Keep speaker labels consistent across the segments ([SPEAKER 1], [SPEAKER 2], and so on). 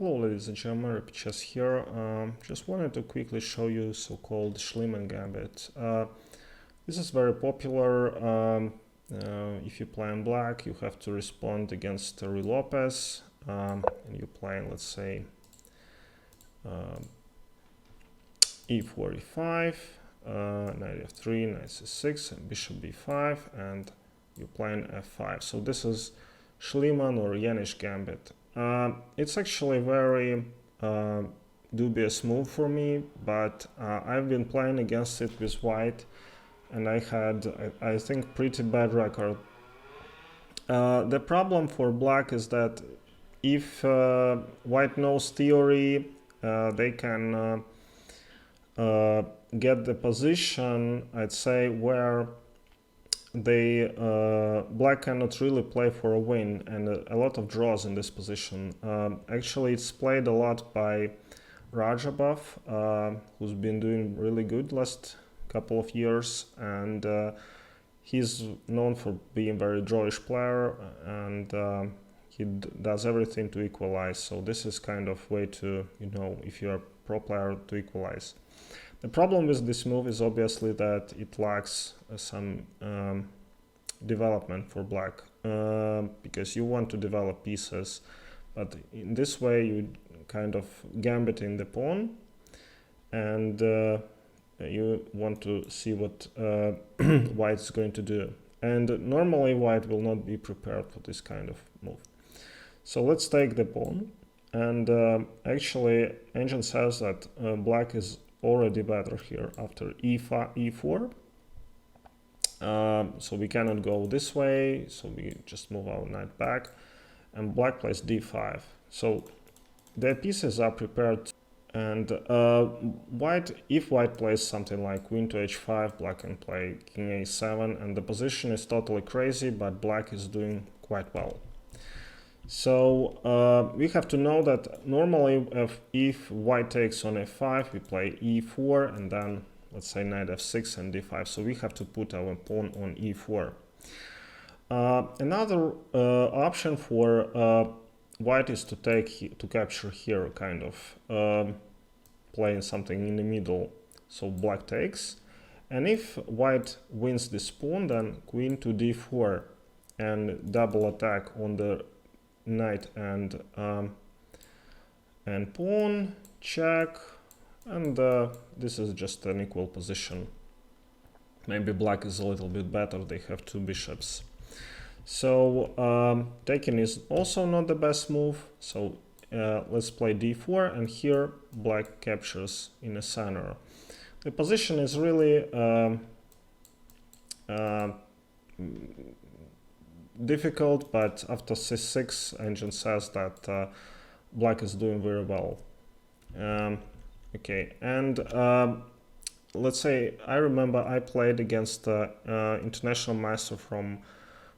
[SPEAKER 1] Hello ladies and gentlemen, Repchess here. Just wanted to quickly show you so-called Schliemann Gambit. This is very popular. If you play in black, you have to respond against Terry Lopez, and you're playing, let's say, e4, e5, knight f3, knight c6, and bishop b5, and you're playing f5. So this is Schliemann or Jaenisch Gambit. It's actually a very dubious move for me, but I've been playing against it with white, and I had, I think, pretty bad record. The problem for black is that if white knows theory, they can get the position, I'd say, where they black cannot really play for a win, and a lot of draws in this position. Actually, it's played a lot by Rajabov, who's been doing really good last couple of years, and he's known for being a very drawish player, and he does everything to equalize. So this is kind of way to, you know, if you're a pro player, to equalize. The problem with this move is obviously that it lacks some development for black, because you want to develop pieces, but in this way you kind of gambiting the pawn, and you want to see what white is going to do. And normally white will not be prepared for this kind of move. So let's take the pawn, and actually engine says that black is already better here after e4. So we cannot go this way, so we just move our knight back, and black plays d5. So their pieces are prepared, and if white plays something like queen to h5, black can play king a7, and the position is totally crazy, but black is doing quite well. So we have to know that normally if white takes on f5, we play e4, and then let's say knight f6 and d5. So we have to put our pawn on e4. Another option for white is to capture here, kind of playing something in the middle. So black takes, and if white wins this pawn, then queen to d4 and double attack on the knight and pawn, check, and this is just an equal position. Maybe black is a little bit better, they have two bishops. So taking is also not the best move, so let's play d4, and here black captures in the center. The position is really difficult, but after c6 engine says that black is doing very well. Okay, and let's say I remember I played against international master from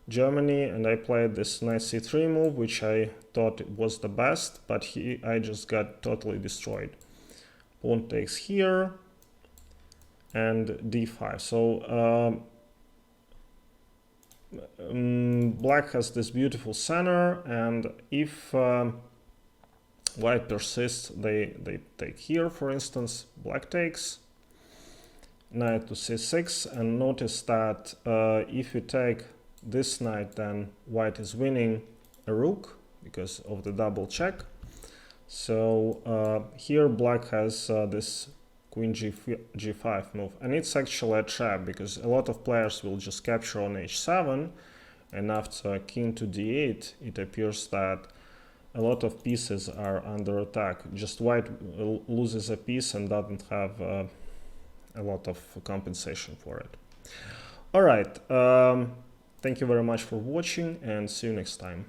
[SPEAKER 1] Germany, and I played this knight c3 move, which I thought it was the best, but I just got totally destroyed. Pawn takes here and d5. So black has this beautiful center, and if white persists, they take here, for instance. Black takes, knight to c6, and notice that if you take this knight, then white is winning a rook because of the double check. So here black has this queen g5 move, and it's actually a trap, because a lot of players will just capture on h7, and after king to d8 it appears that a lot of pieces are under attack. Just white loses a piece and doesn't have a lot of compensation for it. All right, thank you very much for watching, and see you next time.